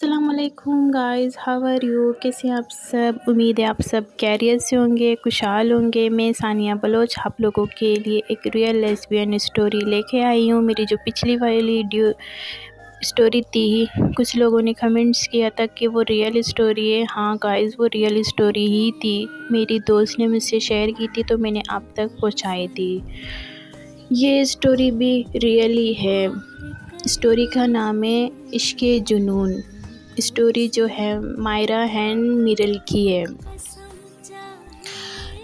अस्सलामुअलैकुम guys, how are you. कैसे हैं आप सब। उम्मीद है आप सब कैरियर से होंगे, खुशहाल होंगे। मैं सानिया बलोच आप लोगों के लिए एक रियल लेस्बियन स्टोरी लेके आई हूँ। मेरी जो पिछली वाली वीडियो स्टोरी थी, कुछ लोगों ने कमेंट्स किया था कि वो रियल स्टोरी है। हाँ गाइस, वो रियल स्टोरी ही थी। मेरी दोस्त ने मुझसे शेयर की थी तो मैंने आप तक पहुँचाई थी। ये स्टोरी भी रियली है। स्टोरी का नाम है इश्क़े जुनून। स्टोरी जो है मायरा एंड मिरल की है।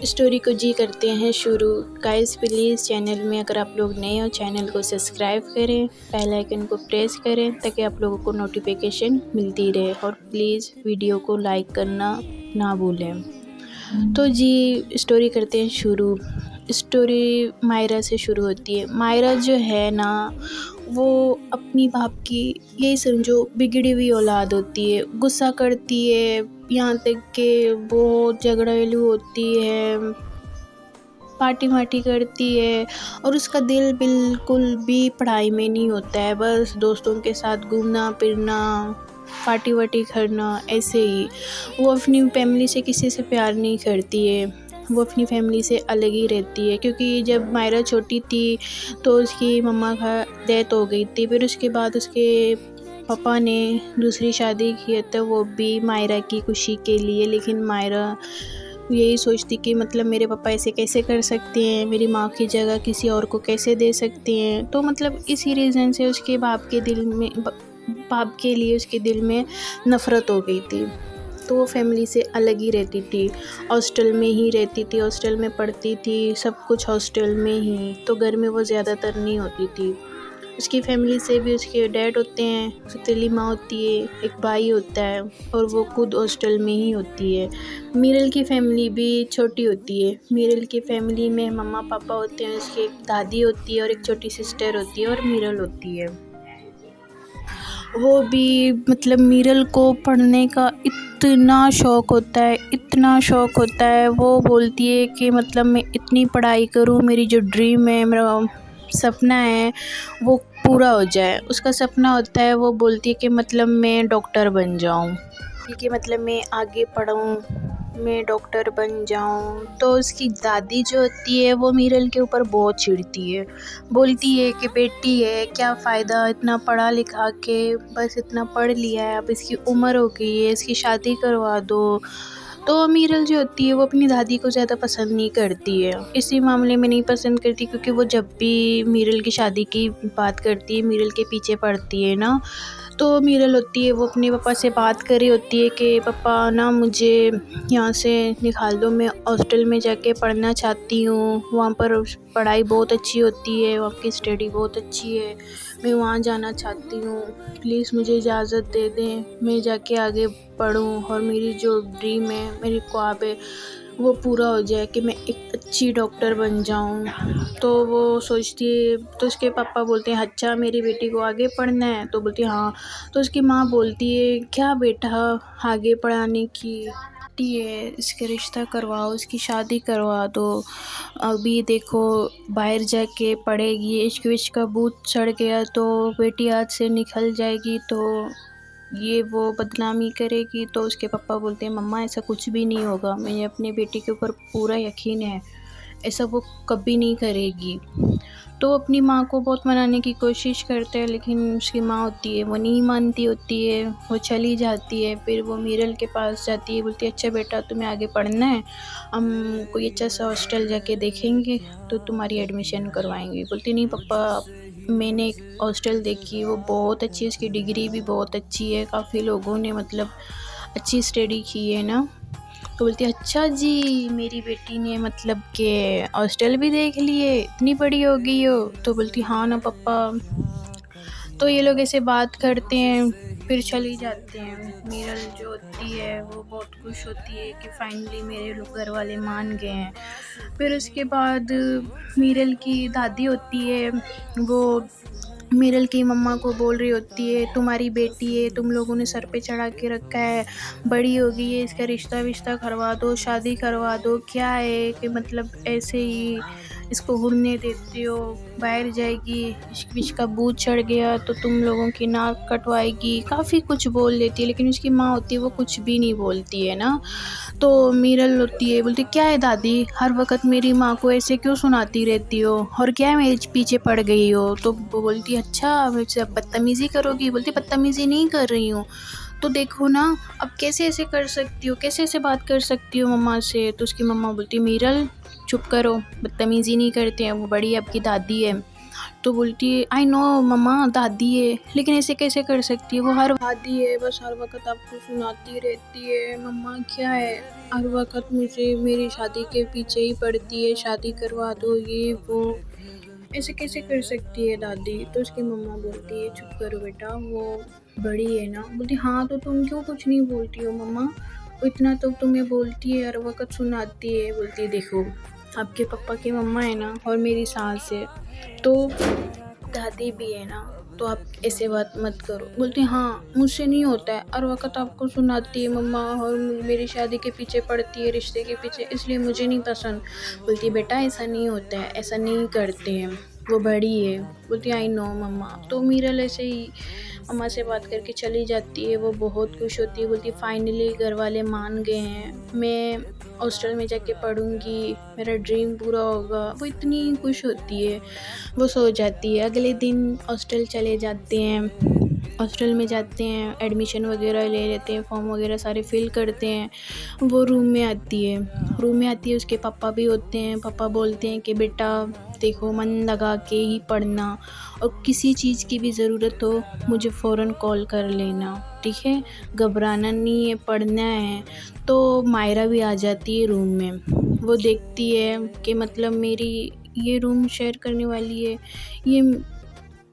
स्टोरी को जी करते हैं शुरू। गाइस प्लीज़ चैनल में अगर आप लोग नए हो चैनल को सब्सक्राइब करें, बेल आइकन को प्रेस करें ताकि आप लोगों को नोटिफिकेशन मिलती रहे, और प्लीज़ वीडियो को लाइक करना ना भूलें। तो जी स्टोरी करते हैं शुरू। स्टोरी मायरा से शुरू होती है। मायरा जो है ना, वो अपनी बाप की यही समझो बिगड़ी हुई औलाद होती है। गुस्सा करती है, यहाँ तक कि बहुत झगड़ालू होती है, पार्टी वार्टी करती है, और उसका दिल बिल्कुल भी पढ़ाई में नहीं होता है। बस दोस्तों के साथ घूमना फिरना, पार्टी वार्टी करना, ऐसे ही। वो अपनी फैमिली से किसी से प्यार नहीं करती है। वो अपनी फैमिली से अलग ही रहती है, क्योंकि जब मायरा छोटी थी तो उसकी मम्मा का डेथ हो गई थी। फिर उसके बाद उसके पापा ने दूसरी शादी की, तो वो भी मायरा की खुशी के लिए। लेकिन मायरा यही सोचती कि मतलब मेरे पापा ऐसे कैसे कर सकते हैं, मेरी माँ की जगह किसी और को कैसे दे सकते हैं। तो मतलब इसी रीज़न से उसके बाप के लिए उसके दिल में नफ़रत हो गई थी। तो वो फैमिली से अलग ही रहती थी, हॉस्टल में ही रहती थी, हॉस्टल में पढ़ती थी, सब कुछ हॉस्टल में ही। तो घर में वो ज़्यादातर नहीं होती थी। उसकी फैमिली से भी उसके डैड होते हैं, सतीली माँ होती है, एक भाई होता है, और वो खुद हॉस्टल में ही होती है। मीरल की फैमिली भी छोटी होती है। मीरल की फैमिली में मम्मा पापा होते हैं, उसकी एक दादी होती है और एक छोटी सिस्टर होती है, और मीरल होती है। वो भी मतलब मीरल को पढ़ने का इतना शौक़ होता है, इतना शौक़ होता है। वो बोलती है कि मतलब मैं इतनी पढ़ाई करूँ, मेरी जो ड्रीम है, मेरा सपना है, वो पूरा हो जाए। उसका सपना होता है, वो बोलती है कि मतलब मैं डॉक्टर बन जाऊँ, कि मतलब मैं आगे पढूँ, मैं डॉक्टर बन जाऊँ। तो उसकी दादी जो होती है वो मीरल के ऊपर बहुत चिढ़ती है। बोलती है कि बेटी है, क्या फ़ायदा इतना पढ़ा लिखा के, बस इतना पढ़ लिया है, अब इसकी उम्र हो गई है, इसकी शादी करवा दो। तो मीरल जो होती है वो अपनी दादी को ज़्यादा पसंद नहीं करती है। इसी मामले में नहीं पसंद करती क्योंकि वो जब भी मीरल की शादी की बात करती है, मीरल के पीछे पड़ती है ना। तो मीरल होती है वो अपने पापा से बात कर रही होती है कि पापा ना मुझे यहाँ से निकाल दो, मैं हॉस्टल में जाके पढ़ना चाहती हूँ, वहाँ पर पढ़ाई बहुत अच्छी होती है, वहाँ की स्टडी बहुत अच्छी है, मैं वहाँ जाना चाहती हूँ, प्लीज़ मुझे इजाज़त दे दें, मैं जाके आगे पढूँ और मेरी जो ड्रीम है, मेरी ख्वाब है, वो पूरा हो जाए कि मैं एक अच्छी डॉक्टर बन जाऊँ। तो वो सोचती है, तो उसके पापा बोलते हैं अच्छा मेरी बेटी को आगे पढ़ना है, तो बोलती है हाँ। तो उसकी माँ बोलती है क्या बेटा, आगे पढ़ाने की बेटी है, इसका रिश्ता करवाओ, इसकी शादी करवा दो। अभी देखो बाहर जाके पढ़ेगी, इश्क विश्क का भूत चढ़ गया तो बेटी हाथ से निकल जाएगी, तो ये वो बदनामी करेगी। तो उसके पापा बोलते हैं मम्मा ऐसा कुछ भी नहीं होगा, मुझे अपनी बेटी के ऊपर पूरा यकीन है, ऐसा वो कभी नहीं करेगी। तो अपनी माँ को बहुत मनाने की कोशिश करते हैं, लेकिन उसकी माँ होती है वो नहीं मानती होती है, वो चली जाती है। फिर वो मीरल के पास जाती है, बोलती है अच्छा बेटा तुम्हें आगे पढ़ना है, हम कोई अच्छा सा हॉस्टल जाके देखेंगे तो तुम्हारी एडमिशन करवाएंगे। बोलती नहीं पापा, मैंने एक हॉस्टल देखी, वो बहुत अच्छी है, उसकी डिग्री भी बहुत अच्छी है, काफ़ी लोगों ने मतलब अच्छी स्टडी की है ना। तो बोलती है अच्छा जी, मेरी बेटी ने मतलब के हॉस्टल भी देख लिए, इतनी बड़ी हो गई हो। तो बोलती हाँ ना पापा। तो ये लोग ऐसे बात करते हैं, फिर चली जाते हैं। मीरल जो होती है वो बहुत खुश होती है कि फाइनली मेरे लोग घर वाले मान गए हैं। फिर उसके बाद मीरल की दादी होती है, वो मीरल की मम्मा को बोल रही होती है तुम्हारी बेटी है, तुम लोगों ने सर पे चढ़ा के रखा है, बड़ी हो गई है, इसका रिश्ता विश्ता करवा दो, शादी करवा दो। क्या है कि मतलब ऐसे ही इसको घूमने देते हो, बाहर जाएगी, इसका भूत चढ़ गया तो तुम लोगों की नाक कटवाएगी, काफ़ी कुछ बोल देती है। लेकिन उसकी माँ होती है वो कुछ भी नहीं बोलती है ना। तो मीरल होती है, बोलती क्या है दादी, हर वक्त मेरी माँ को ऐसे क्यों सुनाती रहती हो, और क्या है मेरे पीछे पड़ गई हो। तो वो बोलती अच्छा मुझसे अब बदतमीज़ी करोगी। बोलती बदतमीज़ी नहीं कर रही हूँ, तो देखो ना अब कैसे ऐसे कर सकती हो, कैसे ऐसे बात कर सकती हो मम्मा से। तो उसकी मम्मा बोलती मीरल चुप करो, बदतमीज़ी नहीं करते हैं, वो बड़ी आपकी दादी है। तो बोलती है आई नो मम्मा दादी है, लेकिन ऐसे कैसे कर सकती है, वो हर दादी है, बस हर वक्त आपको सुनाती रहती है। मम्मा क्या है, हर वक्त मुझे मेरी शादी के पीछे ही पड़ती है, शादी करवा दो ये वो, ऐसे कैसे कर सकती है दादी। तो उसकी मम्मा बोलती है चुप करो बेटा, वो बड़ी है ना। बोलती हाँ तो तुम क्यों कुछ नहीं बोलती हो मम्मा, वो इतना तो तुम्हें बोलती है, हर वक्त सुनाती है। बोलती है देखो आपके पापा की मम्मा है ना और मेरी सास है, तो दादी भी है ना, तो आप ऐसे बात मत करो। बोलती हाँ मुझसे नहीं होता है, हर वक्त आपको सुनाती है मम्मा और मेरी शादी के पीछे पड़ती है, रिश्ते के पीछे, इसलिए मुझे नहीं पसंद। बोलती बेटा ऐसा नहीं होता है, ऐसा नहीं करते हैं, वो बड़ी है। बोलती आई नो मम्मा। तो मीरल ऐसे ही मम्मा से बात करके चली जाती है। वो बहुत खुश होती है, बोलती फाइनली घर वाले मान गए हैं, मैं हॉस्टल में जाके पढ़ूंगी, मेरा ड्रीम पूरा होगा। वो इतनी खुश होती है, वो सो जाती है। अगले दिन हॉस्टल चले जाते हैं, हॉस्टल में जाते हैं, एडमिशन वगैरह ले लेते हैं, फॉर्म वगैरह सारे फिल करते हैं। वो रूम में आती है, उसके पापा भी होते हैं। पापा बोलते हैं कि बेटा देखो मन लगा के ही पढ़ना, और किसी चीज़ की भी ज़रूरत हो मुझे फ़ौरन कॉल कर लेना, ठीक है, घबराना नहीं है, पढ़ना है। तो मायरा भी आ जाती है रूम में। वो देखती है कि मतलब मेरी ये रूम शेयर करने वाली है, ये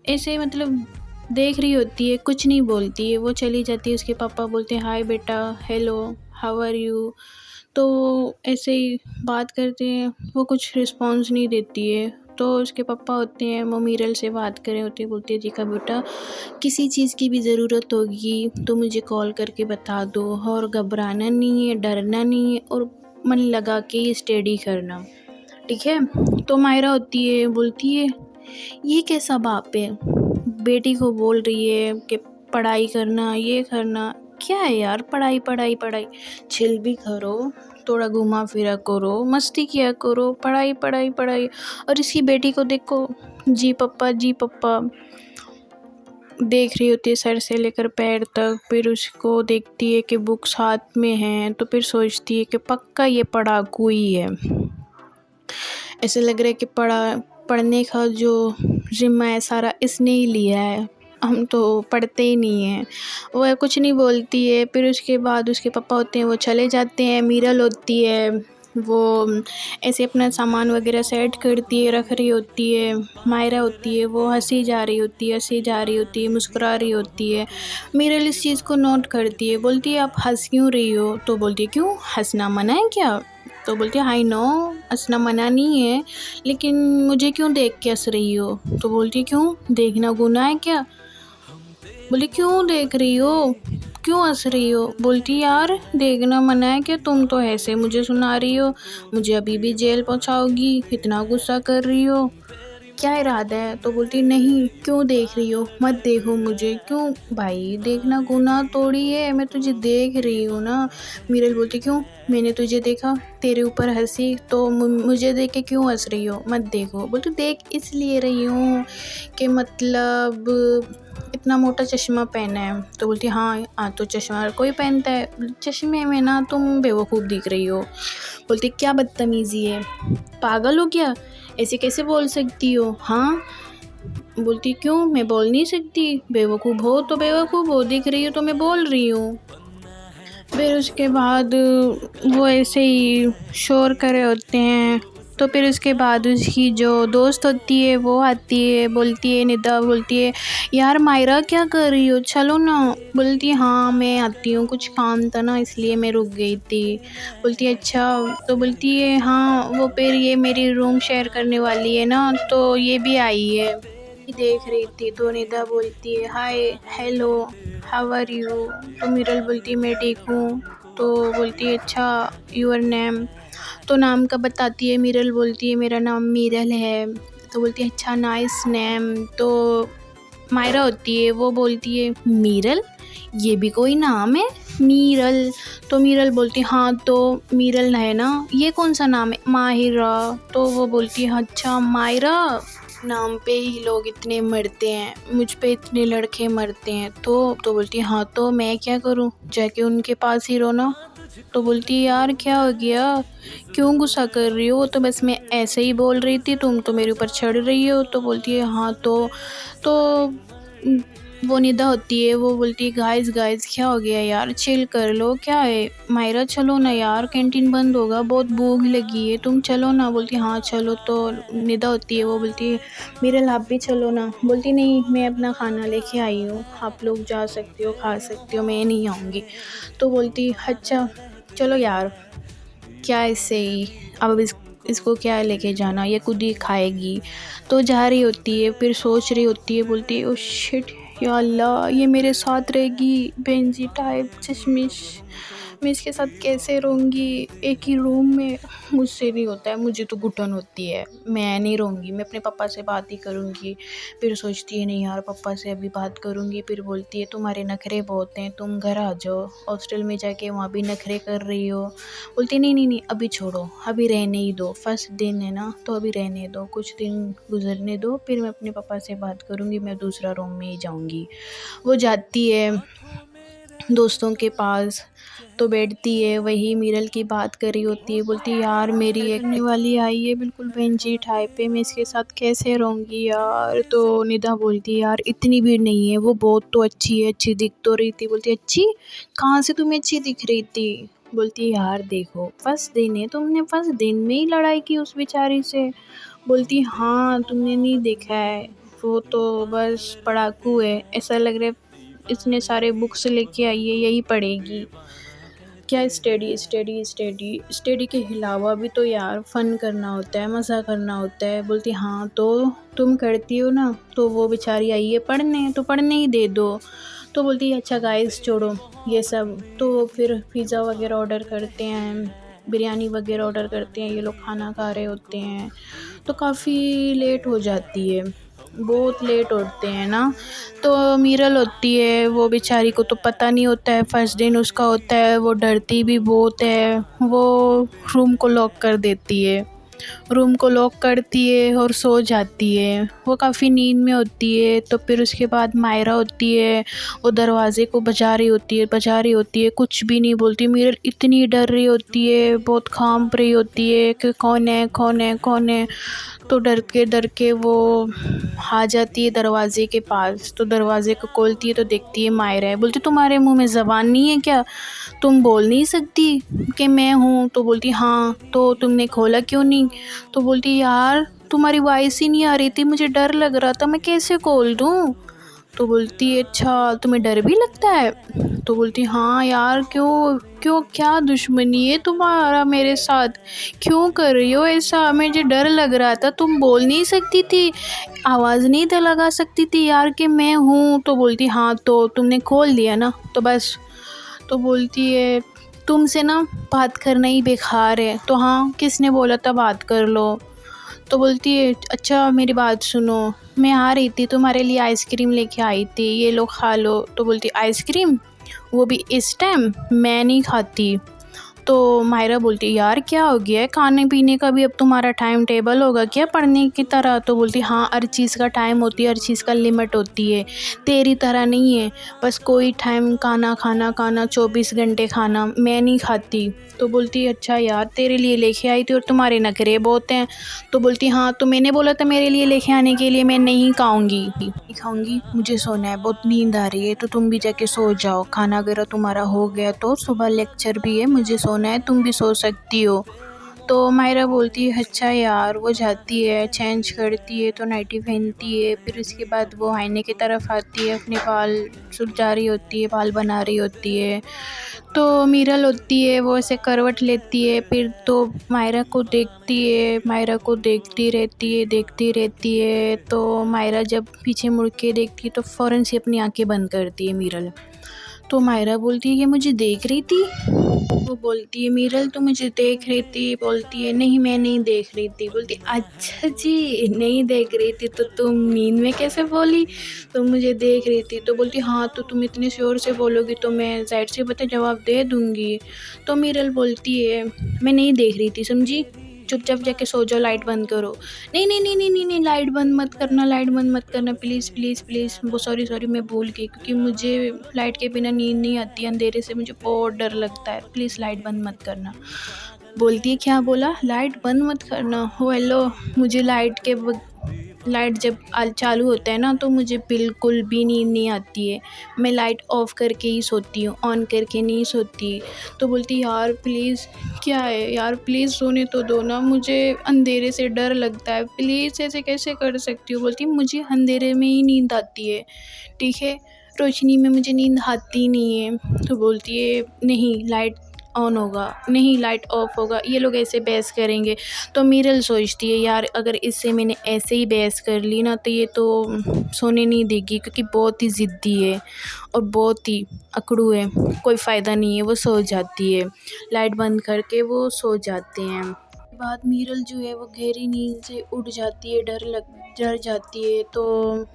ऐसे मतलब देख रही होती है, कुछ नहीं बोलती है। वो चली जाती है, उसके पापा बोलते हैं हाय बेटा, हेलो, हाउ आर यू। तो ऐसे ही बात करते हैं, वो कुछ रिस्पॉन्स नहीं देती है। तो उसके पापा होते हैं, वो मीरल से बात कर रहे होते हैं। बोलती है देखा बेटा, किसी चीज़ की भी ज़रूरत होगी तो मुझे कॉल करके बता दो, और घबराना नहीं है, डरना नहीं है, और मन लगा के स्टडी करना, ठीक है। तो मायरा होती है, बोलती है ये कैसा बाप है, बेटी को बोल रही है कि पढ़ाई करना, ये करना, क्या है यार, पढ़ाई पढ़ाई पढ़ाई, चिल भी करो, थोड़ा घूमा फिरा करो, मस्ती किया करो, पढ़ाई पढ़ाई पढ़ाई। और इसकी बेटी को देखो, जी पप्पा देख रही होती है सर से लेकर पैर तक। फिर उसको देखती है कि बुक्स हाथ में हैं, तो फिर सोचती है कि पक्का ये पढ़ाकू ही है। ऐसे लग रहा है कि पढ़ने का जो जिम्मा है सारा इसने ही लिया है, हम तो पढ़ते ही नहीं हैं। वो कुछ नहीं बोलती है। फिर उसके बाद उसके पापा होते हैं, वो चले जाते हैं। मीरल होती है, वो ऐसे अपना सामान वगैरह सेट करती है, रख रही होती है। मायरा होती है, वो हंसी जा रही होती है, मुस्कुरा रही होती है। मीरल इस चीज़ को नोट करती है, बोलती है आप हंस क्यों रही हो। तो बोलती है क्यों, हंसना मना है क्या। तो बोलती है आई नो हंसना मना नहीं है, लेकिन मुझे क्यों देख के हंस रही हो। तो बोलती है क्यों, देखना गुनाह है क्या। बोली क्यों देख रही हो, क्यों हंस रही हो। बोलती यार देखना मना है क्या, तुम तो ऐसे मुझे सुना रही हो, मुझे अभी भी जेल पहुंचाओगी, इतना गुस्सा कर रही हो, क्या इरादा है। तो बोलती नहीं क्यों देख रही हो, मत देखो मुझे, क्यों भाई देखना गुनाह थोड़ी है, मैं तुझे देख रही हूँ ना। मीरल बोलती क्यों, मैंने तुझे देखा, तेरे ऊपर हंसी, तो मुझे देख के क्यों हंस रही हो, मत देखो। बोलती देख इसलिए रही हूँ कि मतलब इतना मोटा चश्मा पहना है। तो बोलती हाँ तो चश्मा हर कोई पहनता है, चश्मे में ना तुम बेवकूफ़ दिख रही हो। बोलती क्या बदतमीज़ी है, पागल हो क्या, ऐसे कैसे बोल सकती हो। हाँ बोलती क्यों, मैं बोल नहीं सकती, बेवकूफ़ हो तो बेवकूफ़ हो, दिख रही हो तो मैं बोल रही हूँ। फिर उसके बाद वो ऐसे ही शोर करे होते हैं। तो फिर उसके बाद उसकी जो दोस्त होती है वो आती है, बोलती है, निदा बोलती है यार मायरा क्या कर रही हो, चलो ना। बोलती है हाँ मैं आती हूँ, कुछ काम था ना इसलिए मैं रुक गई थी। बोलती है अच्छा। तो बोलती है हाँ वो फिर ये मेरी रूम शेयर करने वाली है ना, तो ये भी आई है, देख रही थी। तो निदा बोलती है hi hello how are you. तो मिरल बोलती है मैं ठीक हूँ। तो बोलती है अच्छा योर नेम। तो नाम का बताती है, मीरल बोलती है मेरा नाम मीरल है। तो बोलती है अच्छा नाइस नेम। तो मायरा होती है वो बोलती है मीरल, ये भी कोई नाम है मीरल। तो मीरल बोलती है हाँ तो मीरल है ना, ये कौन सा नाम है माहिरा। तो वो बोलती है अच्छा मायरा, नाम पे ही लोग इतने मरते हैं, मुझ पे इतने लड़के मरते हैं। तो बोलती है हाँ तो मैं क्या करूँ, जाके उनके पास ही रोना। तो बोलती है यार क्या हो गया, क्यों गुस्सा कर रही हो, वो तो बस मैं ऐसे ही बोल रही थी, तुम तो मेरे ऊपर चढ़ रही हो। तो बोलती है हाँ तो वो निदा होती है वो बोलती है गाइस गाइस क्या हो गया यार, चिल कर लो, क्या है मायरा चलो ना यार, कैंटीन बंद होगा, बहुत भूख लगी है, तुम चलो ना। बोलती है हाँ चलो। तो निदा होती है वो बोलती है मेरे आप भी चलो ना। बोलती नहीं मैं अपना खाना लेके आई हूँ, आप लोग जा सकते हो खा सकते हो, मैं नहीं आऊँगी। तो बोलती अच्छा चलो यार, क्या इससे ही, अब इसको क्या लेके जाना, ये खुद ही खाएगी। तो जा रही होती है, फिर सोच रही होती है, बोलती है ओ शिट या अल्लाह, ये मेरे साथ रहेगी बेंजी टाइप चश्मिश, मैं इसके साथ कैसे रहूँगी एक ही रूम में। मुझसे नहीं होता है, मुझे तो घुटन होती है, मैं नहीं रहूँगी, मैं अपने पापा से बात ही करूँगी। फिर सोचती है नहीं यार पापा से अभी बात करूँगी। फिर बोलती है तुम्हारे नखरे बहुत हैं, तुम घर आ जाओ, हॉस्टल में जाके वहाँ भी नखरे कर रही हो। बोलती नहीं नहीं नहीं अभी छोड़ो, अभी रहने ही दो, फर्स्ट दिन है ना तो अभी रहने दो, कुछ दिन गुजरने दो, फिर मैं अपने पापा से बात करूँगी, मैं दूसरा रूम में ही जाऊँगी। वो जाती है दोस्तों के पास, तो बैठती है, वही मीरल की बात कर रही होती है। बोलती है यार मेरी एक करने वाली आई है बिल्कुल बेंजी टाइप पे, मैं इसके साथ कैसे रहूँगी यार। तो निदा बोलती है यार इतनी भी नहीं है, वो बहुत तो अच्छी है, अच्छी दिख तो रही थी। बोलती है अच्छी, कहाँ से तुम्हें अच्छी दिख रही थी। बोलती है यार देखो फर्स्ट दिन है, तुमने फर्स्ट दिन में ही लड़ाई की उस बेचारी से। बोलती है हाँ तुमने नहीं देखा है, वो तो बस पढ़ाकू है, ऐसा लग रहा है इतने सारे बुक्स लेके आई है यही पढ़ेगी। क्या स्टडी स्टडी स्टडी स्टडी के अलावा भी तो यार फ़न करना होता है, मज़ा करना होता है। बोलती हाँ तो तुम करती हो ना, तो वो बेचारी आई है पढ़ने, तो पढ़ने ही दे दो। तो बोलती है अच्छा गाइस छोड़ो ये सब। तो फिर पिज़्ज़ा वगैरह ऑर्डर करते हैं, बिरयानी वगैरह ऑर्डर करते हैं, ये लोग खाना खा रहे होते हैं। तो काफ़ी लेट हो जाती है, बहुत लेट होते हैं ना। तो मीरल होती है वो बेचारी को तो पता नहीं होता है, फर्स्ट दिन उसका होता है, वो डरती भी बहुत है। वो रूम को लॉक कर देती है, रूम को लॉक करती है और सो जाती है। वो काफ़ी नींद में होती है। तो फिर उसके बाद मायरा होती है, वो दरवाज़े को बजा रही होती है, कुछ भी नहीं बोलती। मीरल इतनी डर रही होती है, बहुत कांप रही होती है कि कौन है कौन है कौन है। तो डर के वो आ जाती है दरवाज़े के पास। तो दरवाज़े को खोलती है तो देखती है मायरा है। बोलती तुम्हारे मुंह में ज़बान नहीं है क्या, तुम बोल नहीं सकती कि मैं हूँ। तो बोलती हाँ तो तुमने खोला क्यों नहीं। तो बोलती यार तुम्हारी वॉइस ही नहीं आ रही थी, मुझे डर लग रहा था, मैं कैसे खोल दूँ। तो बोलती है अच्छा तुम्हें डर भी लगता है। तो बोलती हाँ यार क्यों क्यों, क्या दुश्मनी है तुम्हारा मेरे साथ, क्यों कर रही हो ऐसा, मुझे डर लग रहा था, तुम बोल नहीं सकती थी, आवाज़ नहीं तो लगा सकती थी यार कि मैं हूँ। तो बोलती हाँ तो तुमने खोल दिया ना तो बस। तो बोलती है तुमसे ना बात करना ही बेकार है। तो हाँ किसने बोला था बात कर लो। तो बोलती है अच्छा मेरी बात सुनो, मैं आ रही थी तुम्हारे लिए आइसक्रीम लेके आई थी, ये लो खा लो। तो बोलती आइसक्रीम, वो भी इस टाइम, मैं नहीं खाती। तो मायरा बोलती यार क्या हो गया है, खाने पीने का भी अब तुम्हारा टाइम टेबल होगा क्या पढ़ने की तरह। तो बोलती हाँ हर चीज़ का टाइम होती है, हर चीज़ का लिमिट होती है, तेरी तरह नहीं है बस कोई टाइम खाना खाना खाना 24 घंटे खाना, मैं नहीं खाती। तो बोलती अच्छा यार तेरे लिए लेके आई थी और तुम्हारे नखरे बहुत हैं। तो बोलती हाँ तो मैंने बोला था मेरे लिए लेके आने के लिए, मैं नहीं खाऊंगी, मुझे सोना है, बहुत नींद आ रही है, तो तुम भी जाके सो जाओ, खाना वगैरह तुम्हारा हो गया तो सुबह लेक्चर भी है, मुझे सोना है, तुम भी सो सकती हो। तो मायरा बोलती है अच्छा यार। वो जाती है चेंज करती है तो नाइटी पहनती है, फिर उसके बाद वो आईने की तरफ आती है, अपने बाल सुलझा रही होती है, बाल बना रही होती है। तो मीरल होती है वो ऐसे करवट लेती है, फिर तो मायरा को देखती है, मायरा को देखती रहती है। तो मायरा जब पीछे मुड़ के देखती है तो फ़ौरन से अपनी आंखें बंद करती है मीरल। तो मायरा बोलती है ये मुझे देख रही थी। वो बोलती है मीरल तू मुझे देख रही थी, बोलती है नहीं मैं नहीं देख रही थी, बोलती अच्छा जी नहीं देख रही थी तो तुम नींद में कैसे बोली तुम मुझे देख रही थी, तो बोलती हाँ तो तुम इतने शोर से बोलोगी तो मैं ज़ाहिर सी बात है जवाब दे दूँगी। तो मीरल बोलती है मैं नहीं देख रही थी समझी, चुपचाप जाके सो जाओ, लाइट बंद करो। नहीं नहीं नहीं नहीं नहीं नहीं लाइट बंद मत करना, लाइट बंद मत करना प्लीज़ प्लीज़ प्लीज़। वो सॉरी सॉरी मैं भूल गई क्योंकि मुझे लाइट के बिना नींद नहीं आती, अंधेरे से मुझे बहुत डर लगता है, प्लीज़ लाइट बंद मत करना। बोलती है क्या बोला, लाइट बंद मत करना। हो हेलो, मुझे लाइट जब चालू होता है ना तो मुझे बिल्कुल भी नींद नहीं आती है, मैं लाइट ऑफ़ करके ही सोती हूँ, ऑन करके नहीं सोती। तो बोलती यार प्लीज़ क्या है यार, प्लीज़ सोने तो दो ना, मुझे अंधेरे से डर लगता है, प्लीज़ ऐसे कैसे कर सकती हो। बोलती मुझे अंधेरे में ही नींद आती है, ठीक है, रोशनी में मुझे नींद आती नहीं है। तो बोलती है नहीं लाइट ऑन होगा, नहीं लाइट ऑफ होगा, ये लोग ऐसे बहस करेंगे। तो मीरल सोचती है यार अगर इससे मैंने ऐसे ही बहस कर ली ना तो ये तो सोने नहीं देगी क्योंकि बहुत ही ज़िद्दी है और बहुत ही अकड़ू है, कोई फ़ायदा नहीं है। वो सो जाती है, लाइट बंद करके वो सो जाते हैं। बाद मीरल जो है वो गहरी नींद से उठ जाती है, डर जाती है। तो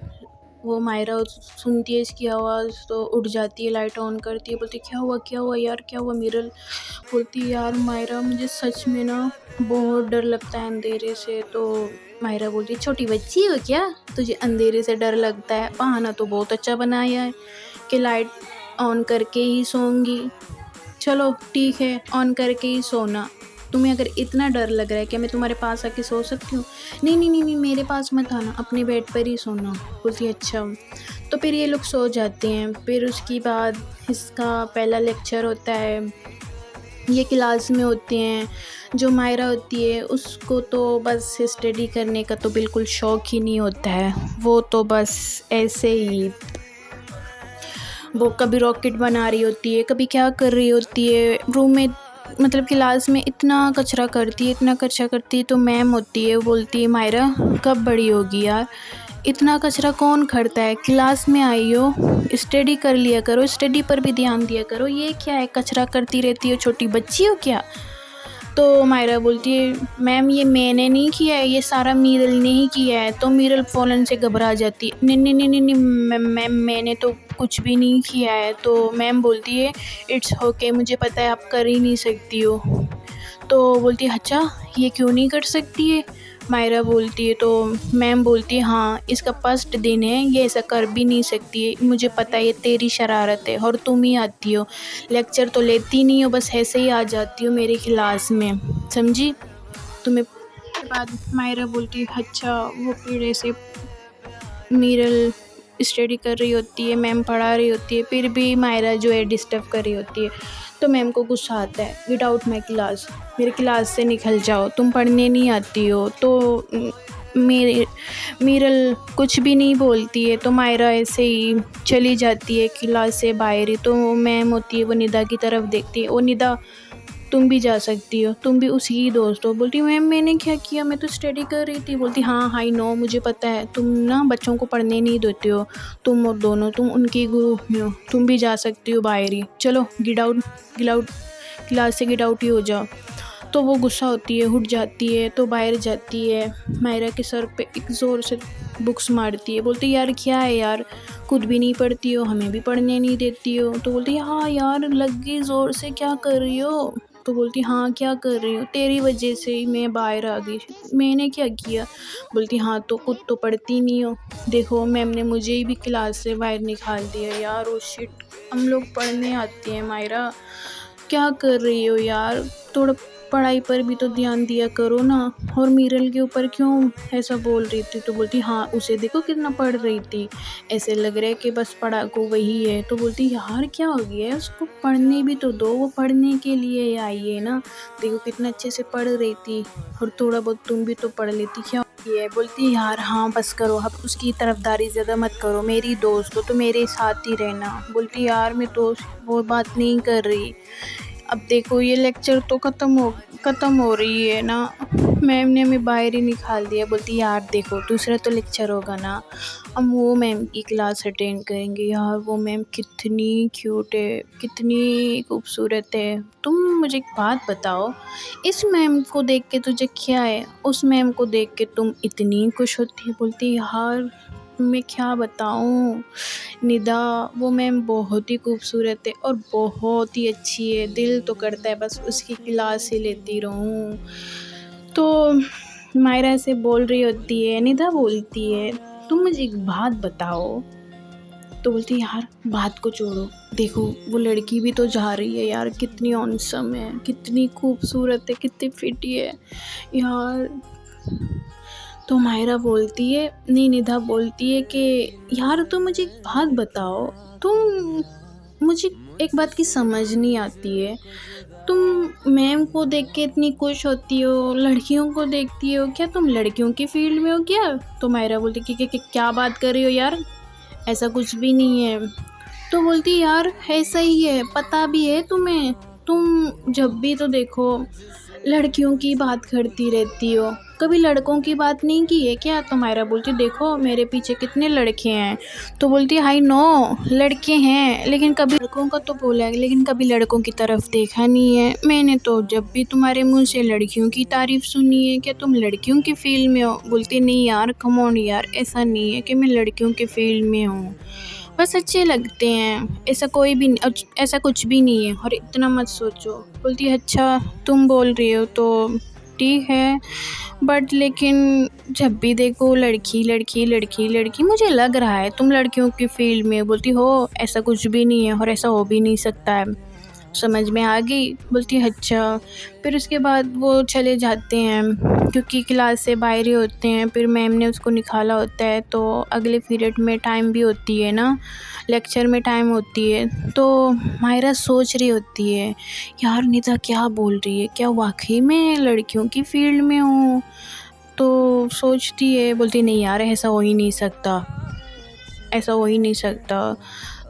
वो मायरा सुनती है इसकी आवाज़ तो उठ जाती है, लाइट ऑन करती है, बोलती क्या हुआ यार क्या हुआ। मीरल बोलती यार मायरा मुझे सच में ना बहुत डर लगता है अंधेरे से। तो मायरा बोलती छोटी बच्ची हो क्या, तुझे अंधेरे से डर लगता है, बहाना तो बहुत अच्छा बनाया है कि लाइट ऑन करके ही सोऊंगी। चलो ठीक है ऑन करके ही सोना, तुम्हें अगर इतना डर लग रहा है क्या मैं तुम्हारे पास आके सो सकती हूँ। नहीं नहीं नहीं नहीं मेरे पास मत आना, अपने बेड पर ही सोना। बोलती अच्छा। तो फिर ये लोग सो जाते हैं। फिर उसके बाद इसका पहला लेक्चर होता है, ये क्लास में होते हैं। जो मायरा होती है उसको तो बस स्टडी करने का तो बिल्कुल शौक ही नहीं होता है, वो तो बस ऐसे ही वो कभी रॉकेट बना रही होती है, कभी क्या कर रही होती है रूम में, मतलब क्लास में इतना कचरा करती है। तो मैम होती है, वो बोलती है मायरा कब बड़ी होगी यार, इतना कचरा कौन करता है, क्लास में आई हो स्टडी कर लिया करो, स्टडी पर भी ध्यान दिया करो, ये क्या है कचरा करती रहती हो, छोटी बच्ची हो क्या। तो मायरा बोलती है मैम ये मैंने नहीं किया है, ये सारा मीरल ने ही किया है। तो मीरल फ़ौरन से घबरा जाती है, नहीं नहीं नहीं नहीं नहीं मैम मैंने तो कुछ भी नहीं किया है। तो मैम बोलती है इट्स ओके, मुझे पता है आप कर ही नहीं सकती हो। तो बोलती है अच्छा ये क्यों नहीं कर सकती है। मायरा बोलती है तो मैम बोलती है हाँ इसका फर्स्ट दिन है, ये ऐसा कर भी नहीं सकती है, मुझे पता है ये तेरी शरारत है और तुम ही आती हो, लेक्चर तो लेती नहीं हो, बस ऐसे ही आ जाती हो मेरी क्लास में, समझी तुम्हें। के बाद मायरा बोलती है अच्छा। वो फिर ऐसे मीरल स्टडी कर रही होती है, मैम पढ़ा रही होती है, फिर भी मायरा जो है डिस्टर्ब कर रही होती है। तो मैम को गुस्सा आता है, गेट आउट माई क्लास, मेरे क्लास से निकल जाओ, तुम पढ़ने नहीं आती हो। तो मेरे मीरल कुछ भी नहीं बोलती है, तो मायरा ऐसे ही चली जाती है क्लास से बाहर ही। तो मैम होती है वो निदा की तरफ देखती है, ओ निदा तुम भी जा सकती हो, तुम भी उसी की दोस्त हो। बोलती मैम मैंने क्या किया, मैं तो स्टडी कर रही थी। बोलती हाँ आई नो मुझे पता है, तुम ना बच्चों को पढ़ने नहीं देते हो, तुम और दोनों तुम उनकी ग्रुप में हो, तुम भी जा सकती हो बाहर ही, चलो गेट आउट क्लास से गेट आउट ही हो जाओ। तो वो गुस्सा होती है, उठ जाती है, तो बाहर जाती है, मायरा के सर पे एक ज़ोर से बुक्स मारती है। बोलती यार क्या है यार, खुद भी नहीं पढ़ती हो, हमें भी पढ़ने नहीं देती हो। तो बोलती हाँ यार लग गई ज़ोर से, क्या कर रही हो। तो बोलती हाँ क्या कर रही हो, तेरी वजह से ही मैं बाहर आ गई, मैंने क्या किया। बोलती हाँ तो खुद तो पढ़ती नहीं हो, देखो मैम ने मुझे ही भी क्लास से बाहर निकाल दिया यार, ओ शिट, हम लोग पढ़ने आते हैं मायरा, क्या कर रही हो यार, थोड़ा पढ़ाई पर भी तो ध्यान दिया करो ना, और मीरल के ऊपर क्यों ऐसा बोल रही थी। तो बोलती हाँ उसे देखो कितना पढ़ रही थी, ऐसे लग रहा है कि बस पढ़ा को वही है। तो बोलती यार क्या हो गया है, उसको पढ़ने भी तो दो, वो पढ़ने के लिए आई है ना, देखो कितना अच्छे से पढ़ रही थी, और थोड़ा बहुत तुम भी तो पढ़ लेती, क्या है। बोलती यार हाँ बस करो, अब उसकी तरफदारी ज़्यादा मत करो, मेरी दोस्त हो तो मेरे साथ ही रहना। बोलती यार मैं तो वो बात नहीं कर रही, अब देखो ये लेक्चर तो ख़त्म हो रही है ना, मैम ने हमें बाहर ही निकाल दिया। बोलती यार देखो दूसरा तो लेक्चर होगा ना, हम वो मैम की क्लास अटेंड करेंगे। यार वो मैम कितनी क्यूट है, कितनी खूबसूरत है। तुम मुझे एक बात बताओ, इस मैम को देख के तुझे क्या है, उस मैम को देख के तुम इतनी खुश होती है। बोलती यार मैं क्या बताऊँ निदा, वो मैम बहुत ही खूबसूरत है और बहुत ही अच्छी है। दिल तो करता है बस उसकी क्लास ही लेती रहूँ। तो मायरा ऐसे बोल रही होती है, निदा बोलती है तुम मुझे एक बात बताओ। तो बोलती यार बात को छोड़ो, देखो वो लड़की भी तो जा रही है यार, कितनी ऑनसम है, कितनी खूबसूरत है, कितनी फिटी है यार। तो मायरा बोलती है, नहीं निधा बोलती है कि यार तुम मुझे एक बात बताओ, तुम मुझे एक बात की समझ नहीं आती है, तुम मैम को देख के इतनी खुश होती हो, लड़कियों को देखती हो क्या, तुम लड़कियों की फील्ड में हो क्या? तो मायरा बोलती कि क्या बात कर रही हो यार, ऐसा कुछ भी नहीं है। तो बोलती यार ऐसा ही है, पता भी है तुम्हें, तुम जब भी तो देखो लड़कियों की बात करती रहती हो, कभी लड़कों की बात नहीं की है क्या? तो मायरा बोलती देखो मेरे पीछे कितने लड़के हैं। तो बोलती हाई नो लड़के हैं, लेकिन कभी लड़कों का तो बोला है, लेकिन कभी लड़कों की तरफ देखा नहीं है मैंने। तो जब भी तुम्हारे मुंह से लड़कियों की तारीफ सुनी है, क्या तुम लड़कियों की फील्ड में हो? बोलती नहीं यार कम ऑन यार, ऐसा नहीं है कि मैं लड़कियों के फील्ड में हूँ, बस अच्छे लगते हैं, ऐसा कोई भी ऐसा कुछ भी नहीं है और इतना मत सोचो। बोलती अच्छा तुम बोल रही हो तो ठीक है, बट लेकिन जब भी देखो लड़की लड़की लड़की लड़की, मुझे लग रहा है तुम लड़कियों की फील्ड में। बोलती हो ऐसा कुछ भी नहीं है और ऐसा हो भी नहीं सकता है, समझ में आ गई। बोलती है अच्छा। फिर उसके बाद वो चले जाते हैं क्योंकि क्लास से बाहर ही होते हैं। फिर मैम ने उसको निकाला होता है, तो अगले पीरियड में टाइम भी होती है ना, लेक्चर में टाइम होती है। तो मायरा सोच रही होती है यार निदा क्या बोल रही है, क्या वाकई में लड़कियों की फील्ड में हूँ? तो सोचती है, बोलती नहीं यार ऐसा हो ही नहीं सकता, ऐसा हो ही नहीं सकता।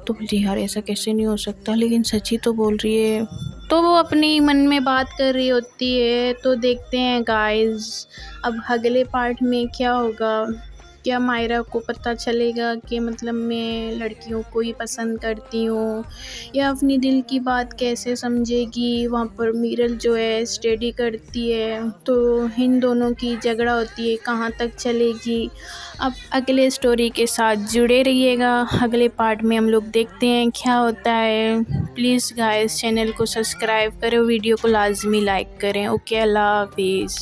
तो बोलती यार ऐसा कैसे नहीं हो सकता, लेकिन सच्ची तो बोल रही है। तो वो अपनी मन में बात कर रही होती है। तो देखते हैं गाइस अब अगले पार्ट में क्या होगा। क्या मायरा को पता चलेगा कि मतलब मैं लड़कियों को ही पसंद करती हूँ, या अपनी दिल की बात कैसे समझेगी? वहाँ पर मीरल जो है स्टडी करती है, तो इन दोनों की झगड़ा होती है, कहाँ तक चलेगी? अब अगले स्टोरी के साथ जुड़े रहिएगा। अगले पार्ट में हम लोग देखते हैं क्या होता है। प्लीज़ गाइस चैनल को सब्सक्राइब करें, वीडियो को लाजमी लाइक करें। ओके, अल्लाह हाफिज़।